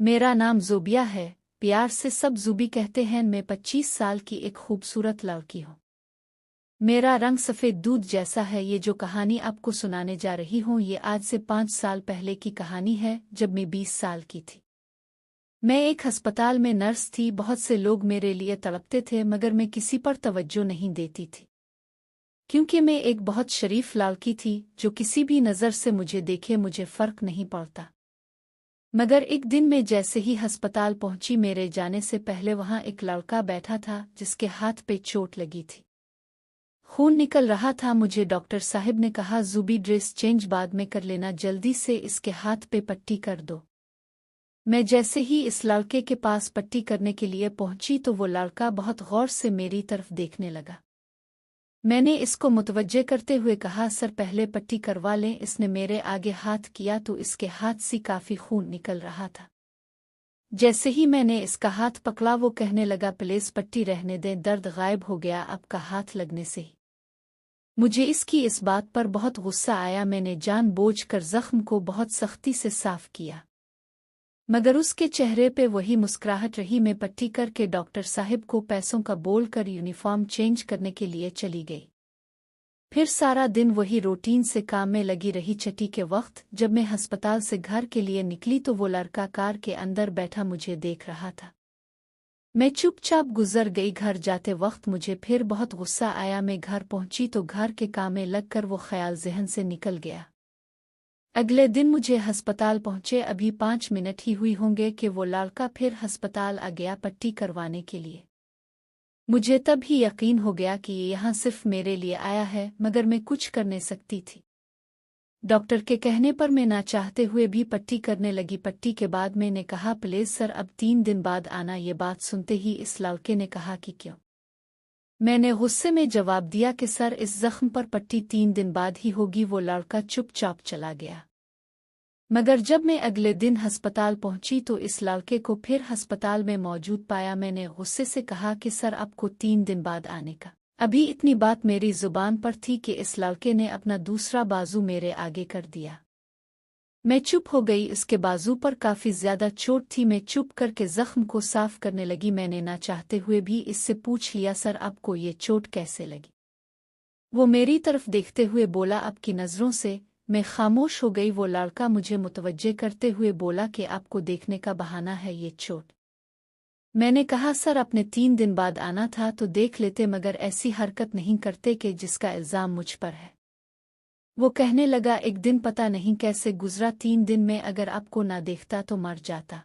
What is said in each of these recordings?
मेरा नाम ज़ोबिया है, प्यार से सब ज़ूबी कहते हैं। मैं 25 साल की एक खूबसूरत लड़की हूँ। मेरा रंग सफ़ेद दूध जैसा है। ये जो कहानी आपको सुनाने जा रही हूँ ये आज से 5 साल पहले की कहानी है, जब मैं 20 साल की थी। मैं एक अस्पताल में नर्स थी। बहुत से लोग मेरे लिए तड़पते थे मगर मैं किसी पर तवज्जो नहीं देती थी, क्योंकि मैं एक बहुत शरीफ लड़की थी। जो किसी भी नज़र से मुझे देखे मुझे फ़र्क नहीं पड़ता। मगर एक दिन मैं जैसे ही अस्पताल पहुंची, मेरे जाने से पहले वहां एक लड़का बैठा था जिसके हाथ पे चोट लगी थी, खून निकल रहा था। मुझे डॉक्टर साहब ने कहा, ज़ूबी ड्रेस चेंज बाद में कर लेना, जल्दी से इसके हाथ पे पट्टी कर दो। मैं जैसे ही इस लड़के के पास पट्टी करने के लिए पहुंची तो वो लड़का बहुत गौर से मेरी तरफ देखने लगा। मैंने इसको मुतवज्जे करते हुए कहा, सर पहले पट्टी करवा लें। इसने मेरे आगे हाथ किया तो इसके हाथ से काफ़ी खून निकल रहा था। जैसे ही मैंने इसका हाथ पकड़ा वो कहने लगा, प्लीज पट्टी रहने दें, दर्द गायब हो गया आपका हाथ लगने से ही। मुझे इसकी इस बात पर बहुत गुस्सा आया। मैंने जानबूझकर जख्म को बहुत सख्ती से साफ किया, मगर उसके चेहरे पे वही मुस्कुराहट रही। मैं पट्टी करके डॉक्टर साहब को पैसों का बोल कर यूनिफॉर्म चेंज करने के लिए चली गई। फिर सारा दिन वही रूटीन से काम में लगी रही। छुट्टी के वक्त जब मैं अस्पताल से घर के लिए निकली तो वो लड़का कार के अंदर बैठा मुझे देख रहा था। मैं चुपचाप गुजर गई। घर जाते वक्त मुझे फिर बहुत गुस्सा आया। मैं घर पहुंची तो घर के काम में लगकर वो ख्याल जहन से निकल गया। अगले दिन मुझे अस्पताल पहुंचे अभी 5 मिनट ही हुई होंगे कि वो लड़का फिर अस्पताल आ गया पट्टी करवाने के लिए। मुझे तब ही यकीन हो गया कि ये यहाँ सिर्फ मेरे लिए आया है, मगर मैं कुछ कर नहीं सकती थी। डॉक्टर के कहने पर मैं ना चाहते हुए भी पट्टी करने लगी। पट्टी के बाद मैंने कहा, प्लीज सर अब 3 दिन बाद आना। ये बात सुनते ही इस लड़के ने कहा कि क्यों? मैंने गुस्से में जवाब दिया कि सर इस जख्म पर पट्टी 3 दिन बाद ही होगी। वो लड़का चुपचाप चला गया। मगर जब मैं अगले दिन अस्पताल पहुंची तो इस लड़के को फिर अस्पताल में मौजूद पाया। मैंने गुस्से से कहा कि सर आपको 3 दिन बाद आने का। अभी इतनी बात मेरी जुबान पर थी कि इस लड़के ने अपना दूसरा बाजू मेरे आगे कर दिया। मैं चुप हो गई। इसके बाजू पर काफी ज्यादा चोट थी। मैं चुप करके जख्म को साफ करने लगी। मैंने ना चाहते हुए भी इससे पूछ लिया, सर आपको ये चोट कैसे लगी? वो मेरी तरफ देखते हुए बोला, आपकी नजरों से। मैं खामोश हो गई। वो लड़का मुझे मुतवज्जे करते हुए बोला कि आपको देखने का बहाना है ये चोट। मैंने कहा, सर अपने 3 दिन बाद आना था तो देख लेते, मगर ऐसी हरकत नहीं करते कि जिसका इल्जाम मुझ पर है। वो कहने लगा, एक दिन पता नहीं कैसे गुजरा, 3 दिन में अगर आपको ना देखता तो मर जाता।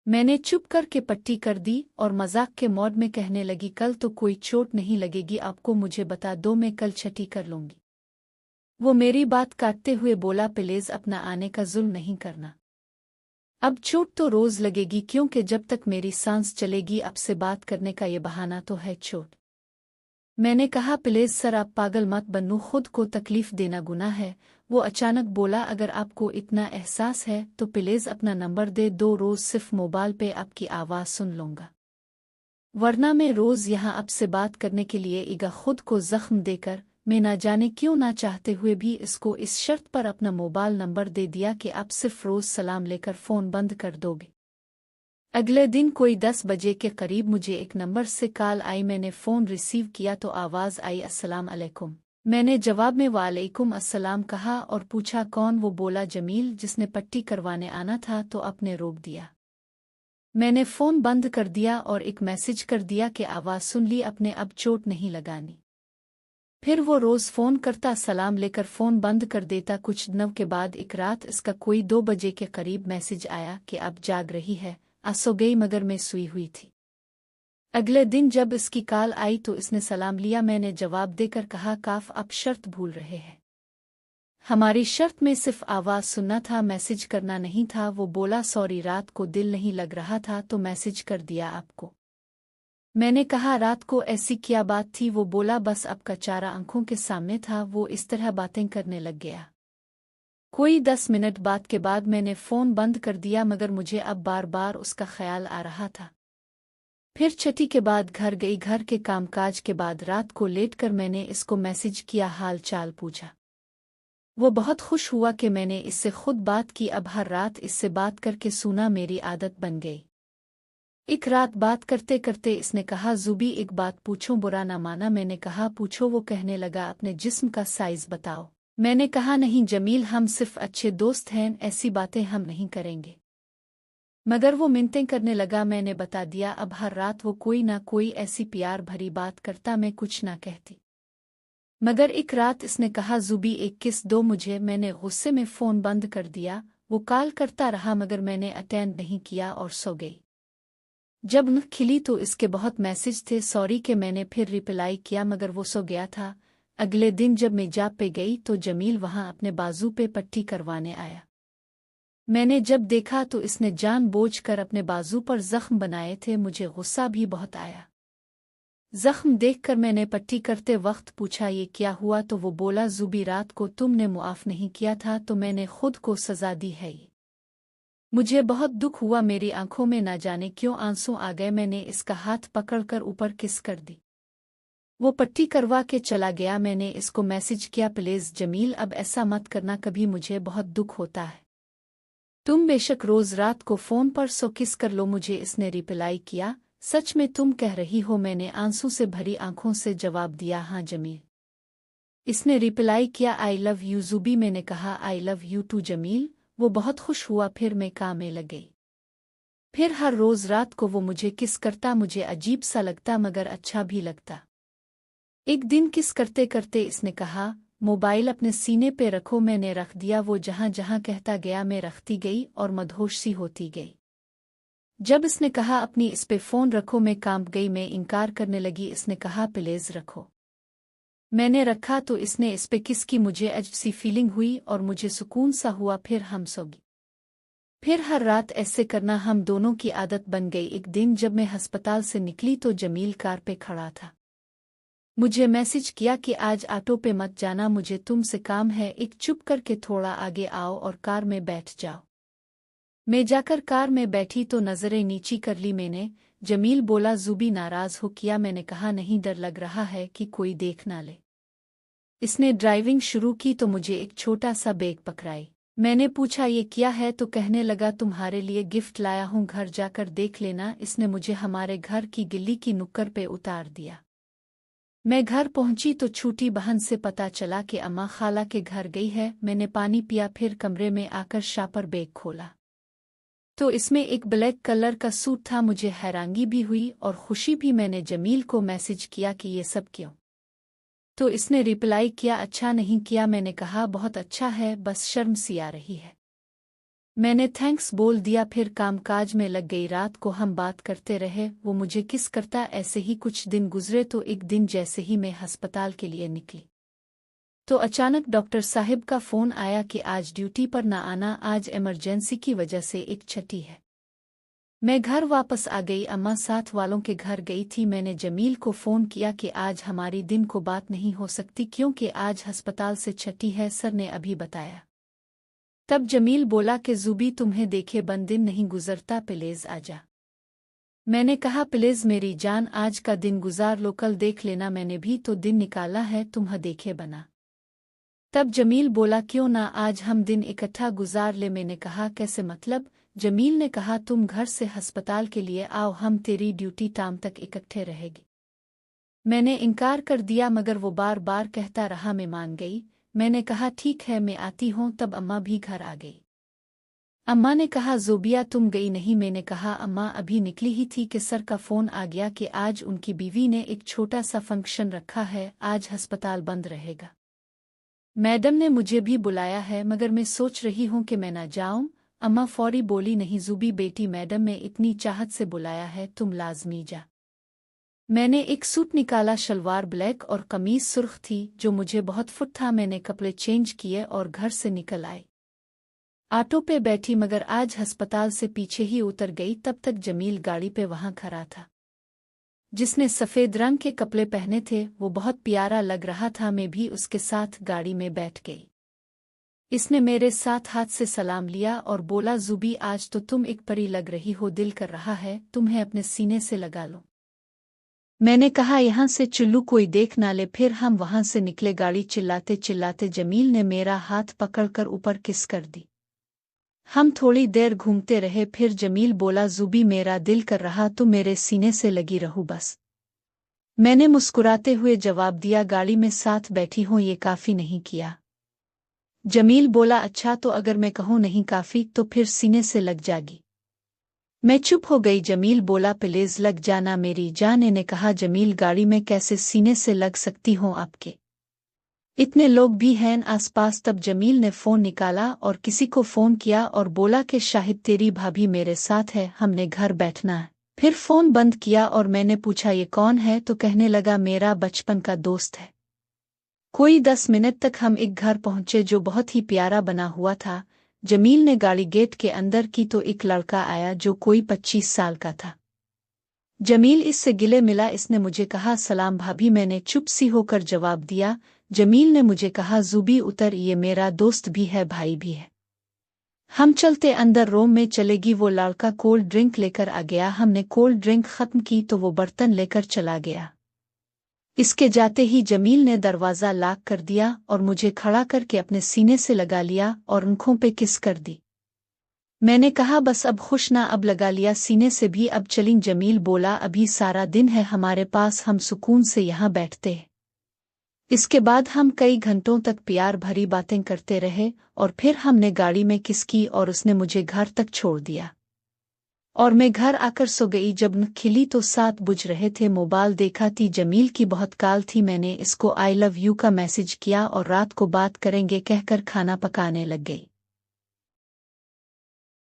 मैंने चुप करके पट्टी कर दी और मजाक के मोड में कहने लगी, कल तो कोई चोट नहीं लगेगी आपको, मुझे बता दो, मैं कल छठी कर लूंगी। वो मेरी बात काटते हुए बोला, प्लीज अपना आने का जुल्म नहीं करना। अब चोट तो रोज लगेगी, क्योंकि जब तक मेरी सांस चलेगी आपसे बात करने का ये बहाना तो है चोट। मैंने कहा, प्लीज सर आप पागल मत बनो, खुद को तकलीफ देना गुनाह है। वो अचानक बोला, अगर आपको इतना एहसास है तो प्लीज अपना नंबर दे दो, रोज सिर्फ मोबाइल पे आपकी आवाज़ सुन लूंगा, वरना मैं रोज यहाँ आपसे बात करने के लिए ईगा। खुद को जख्म देकर मैं ना जाने क्यों ना चाहते हुए भी इसको इस शर्त पर अपना मोबाइल नंबर दे दिया कि आप सिर्फ रोज सलाम लेकर फ़ोन बंद कर दोगे। अगले दिन कोई 10 बजे के करीब मुझे एक नंबर से कॉल आई। मैंने फ़ोन रिसीव किया तो आवाज़ आई, अस्सलाम अलैकुम। मैंने जवाब में वालेकुम अस्सलाम कहा और पूछा, कौन? वो बोला, जमील, जिसने पट्टी करवाने आना था तो आपने रोक दिया। मैंने फ़ोन बंद कर दिया और एक मैसेज कर दिया कि आवाज़ सुन ली, अपने अब चोट नहीं लगानी। फिर वो रोज़ फ़ोन करता, सलाम लेकर फ़ोन बंद कर देता। कुछ दिनों के बाद एक रात इसका कोई 2 बजे के करीब मैसेज आया कि अब जाग रही है। सो गई मगर मैं सोई हुई थी। अगले दिन जब इसकी कॉल आई तो इसने सलाम लिया। मैंने जवाब देकर कहा, काफ आप शर्त भूल रहे हैं। हमारी शर्त में सिर्फ आवाज़ सुनना था, मैसेज करना नहीं था। वो बोला, सॉरी, रात को दिल नहीं लग रहा था तो मैसेज कर दिया आपको। मैंने कहा, रात को ऐसी क्या बात थी? वो बोला, बस आपका चेहरा आंखों के सामने था। वो इस तरह बातें करने लग गया। कोई 10 मिनट बाद के बाद मैंने फ़ोन बंद कर दिया, मगर मुझे अब बार बार उसका ख्याल आ रहा था। फिर छठी के बाद घर गई। घर के कामकाज के बाद रात को लेटकर मैंने इसको मैसेज किया, हाल चाल पूछा। वो बहुत खुश हुआ कि मैंने इससे खुद बात की। अब हर रात इससे बात करके सूना मेरी आदत बन गई। एक रात बात करते करते इसने कहा, ज़ुबी एक बात पूछूं, बुरा ना माना। मैंने कहा पूछो। वो कहने लगा, अपने जिस्म का साइज बताओ। मैंने कहा नहीं जमील, हम सिर्फ अच्छे दोस्त हैं, ऐसी बातें हम नहीं करेंगे। मगर वो मिन्नतें करने लगा। मैंने बता दिया। अब हर रात वो कोई ना कोई ऐसी प्यार भरी बात करता, मैं कुछ ना कहती। मगर एक रात इसने कहा, ज़ुबी एक किस दो मुझे। मैंने गुस्से में फ़ोन बंद कर दिया। वो कॉल करता रहा मगर मैंने अटेंड नहीं किया और सो गई। जब न खिली तो इसके बहुत मैसेज थे सॉरी के। मैंने फिर रिप्लाई किया मगर वो सो गया था। अगले दिन जब मैं जॉब पे गई तो जमील वहां अपने बाजू पे पट्टी करवाने आया। मैंने जब देखा तो इसने जानबूझकर अपने बाजू पर जख्म बनाए थे। मुझे गुस्सा भी बहुत आया। जख्म देखकर मैंने पट्टी करते वक्त पूछा, ये क्या हुआ? तो वो बोला, ज़ुबी रात को तुमने मुआफ नहीं किया था तो मैंने खुद को सजा दी है। मुझे बहुत दुख हुआ। मेरी आंखों में ना जाने क्यों आंसू आ गए। मैंने इसका हाथ पकड़कर ऊपर किस कर दी। वो पट्टी करवा के चला गया। मैंने इसको मैसेज किया, प्लीज जमील अब ऐसा मत करना कभी, मुझे बहुत दुख होता है। तुम बेशक रोज रात को फोन पर सो किस कर लो मुझे। इसने रिप्लाई किया, सच में तुम कह रही हो? मैंने आंसू से भरी आंखों से जवाब दिया, हाँ जमील। इसने रिप्लाई किया, आई लव यू ज़ुबी। मैंने कहा, I love you too Jameel. वो बहुत खुश हुआ। फिर मैं काम में लग गई। फिर हर रोज रात को वो मुझे किस करता। मुझे अजीब सा लगता मगर अच्छा भी लगता। एक दिन किस करते करते इसने कहा, मोबाइल अपने सीने पे रखो। मैंने रख दिया। वो जहां जहां कहता गया मैं रखती गई और मदहोश सी होती गई। जब इसने कहा अपनी इस पे फोन रखो, मैं कांप गई। मैं इनकार करने लगी। इसने कहा, प्लीज रखो। मैंने रखा तो इसने इस पे किस की। मुझे अजीब सी फीलिंग हुई और मुझे सुकून सा हुआ। फिर हम सो गए। फिर हर रात ऐसे करना हम दोनों की आदत बन गई। एक दिन जब मैं अस्पताल से निकली तो जमील कार पे खड़ा था। मुझे मैसेज किया कि आज ऑटो पे मत जाना, मुझे तुमसे काम है। एक चुप करके थोड़ा आगे आओ और कार में बैठ जाओ। मैं जाकर कार में बैठी तो नजरें नीची कर ली मैंने। जमील बोला, ज़ुबी नाराज हो किया? मैंने कहा, नहीं, डर लग रहा है कि कोई देख ना ले। इसने ड्राइविंग शुरू की तो मुझे एक छोटा सा बैग पकड़ाई। मैंने पूछा, ये क्या है? तो कहने लगा, तुम्हारे लिए गिफ्ट लाया हूँ, घर जाकर देख लेना। इसने मुझे हमारे घर की गिल्ली की नुक्कड़ पे उतार दिया। मैं घर पहुंची तो छोटी बहन से पता चला कि अम्मा खाला के घर गई है। मैंने पानी पिया, फिर कमरे में आकर शापर बैग खोला तो इसमें एक ब्लैक कलर का सूट था। मुझे हैरानगी भी हुई और खुशी भी। मैंने जमील को मैसेज किया कि ये सब क्यों? तो इसने रिप्लाई किया, अच्छा नहीं किया। मैंने कहा, बहुत अच्छा है, बस शर्म सी आ रही है। मैंने थैंक्स बोल दिया। फिर कामकाज में लग गई। रात को हम बात करते रहे। वो मुझे किस करता। ऐसे ही कुछ दिन गुजरे तो एक दिन जैसे ही मैं अस्पताल के लिए निकली तो अचानक डॉक्टर साहिब का फ़ोन आया कि आज ड्यूटी पर ना आना, आज इमरजेंसी की वजह से एक छुट्टी है। मैं घर वापस आ गई। अम्मा साथ वालों के घर गई थी। मैंने जमील को फ़ोन किया कि आज हमारी दिन को बात नहीं हो सकती क्योंकि आज अस्पताल से छुट्टी है, सर ने अभी बताया। तब जमील बोला कि ज़ुबी तुम्हें देखे बन दिन नहीं गुजरता, प्लीज आजा। मैंने कहा, प्लीज मेरी जान, आज का दिन गुजार लो, कल देख लेना, मैंने भी तो दिन निकाला है, तुम्हें देखे बना। तब जमील बोला, क्यों ना आज हम दिन इकट्ठा गुजार ले। मैंने कहा, कैसे मतलब? जमील ने कहा, तुम घर से अस्पताल के लिए आओ, हम तेरी ड्यूटी टाइम तक इकट्ठे रहेगी। मैंने इनकार कर दिया मगर वो बार बार कहता रहा। मैं मान गई। मैंने कहा, ठीक है, मैं आती हूँ। तब अम्मा भी घर आ गई। अम्मा ने कहा, ज़ोबिया तुम गई नहीं? मैंने कहा, अम्मा अभी निकली ही थी कि सर का फ़ोन आ गया कि आज उनकी बीवी ने एक छोटा सा फंक्शन रखा है, आज अस्पताल बंद रहेगा। मैडम ने मुझे भी बुलाया है मगर मैं सोच रही हूँ कि मैं ना जाऊँ। अम्मा फौरी बोली, नहीं ज़ुबी बेटी, मैडम ने इतनी चाहत से बुलाया है, तुम लाजमी जा। मैंने एक सूट निकाला, शलवार ब्लैक और कमीज सुर्ख थी जो मुझे बहुत फिट था। मैंने कपड़े चेंज किए और घर से निकल आई। ऑटो पे बैठी मगर आज अस्पताल से पीछे ही उतर गई। तब तक जमील गाड़ी पे वहां खड़ा था। जिसने सफ़ेद रंग के कपड़े पहने थे वो बहुत प्यारा लग रहा था। मैं भी उसके साथ गाड़ी में बैठ गई। इसने मेरे साथ हाथ से सलाम लिया और बोला, ज़ुबी आज तो तुम एक परी लग रही हो, दिल कर रहा है तुम्हें अपने सीने से लगा लो। मैंने कहा यहाँ से चुल्लू कोई देख ना ले। फिर हम वहां से निकले। गाड़ी चिल्लाते चिल्लाते जमील ने मेरा हाथ पकड़कर ऊपर किस कर दी। हम थोड़ी देर घूमते रहे। फिर जमील बोला, ज़ुबी मेरा दिल कर रहा तो मेरे सीने से लगी रहूं बस। मैंने मुस्कुराते हुए जवाब दिया, गाड़ी में साथ बैठी हूं ये काफी नहीं किया। जमील बोला, अच्छा तो अगर मैं कहूं नहीं काफी तो फिर सीने से लग जागी। मैं चुप हो गई। जमील बोला, प्लीज लग जाना मेरी जान। ने कहा, जमील गाड़ी में कैसे सीने से लग सकती हूं आपके? इतने लोग भी हैं आसपास। तब जमील ने फोन निकाला और किसी को फोन किया और बोला कि शाहिद तेरी भाभी मेरे साथ है, हमने घर बैठना है। फिर फोन बंद किया और मैंने पूछा ये कौन है तो कहने लगा मेरा बचपन का दोस्त है। कोई 10 मिनट तक हम एक घर पहुंचे जो बहुत ही प्यारा बना हुआ था। जमील ने गाड़ी गेट के अंदर की तो एक लड़का आया जो कोई 25 साल का था। जमील इससे गिले मिला। इसने मुझे कहा, सलाम भाभी। मैंने चुप सी होकर जवाब दिया। जमील ने मुझे कहा, ज़ुबी उतर, ये मेरा दोस्त भी है भाई भी है। हम चलते अंदर रूम में चलेगी। वो लड़का कोल्ड ड्रिंक लेकर आ गया। हमने कोल्ड ड्रिंक खत्म की तो वो बर्तन लेकर चला गया। इसके जाते ही जमील ने दरवाज़ा लॉक कर दिया और मुझे खड़ा करके अपने सीने से लगा लिया और आंखों पे किस कर दी। मैंने कहा, बस अब खुश ना, अब लगा लिया सीने से भी, अब चलिन। जमील बोला, अभी सारा दिन है हमारे पास, हम सुकून से यहाँ बैठते हैं। इसके बाद हम कई घंटों तक प्यार भरी बातें करते रहे और फिर हमने गाड़ी में किस की और उसने मुझे घर तक छोड़ दिया। और मैं घर आकर सो गई। जब न खिली तो 7 बुझ रहे थे। मोबाइल देखा थी, जमील की बहुत कॉल थी। मैंने इसको आई लव यू का मैसेज किया और रात को बात करेंगे कहकर खाना पकाने लग गई।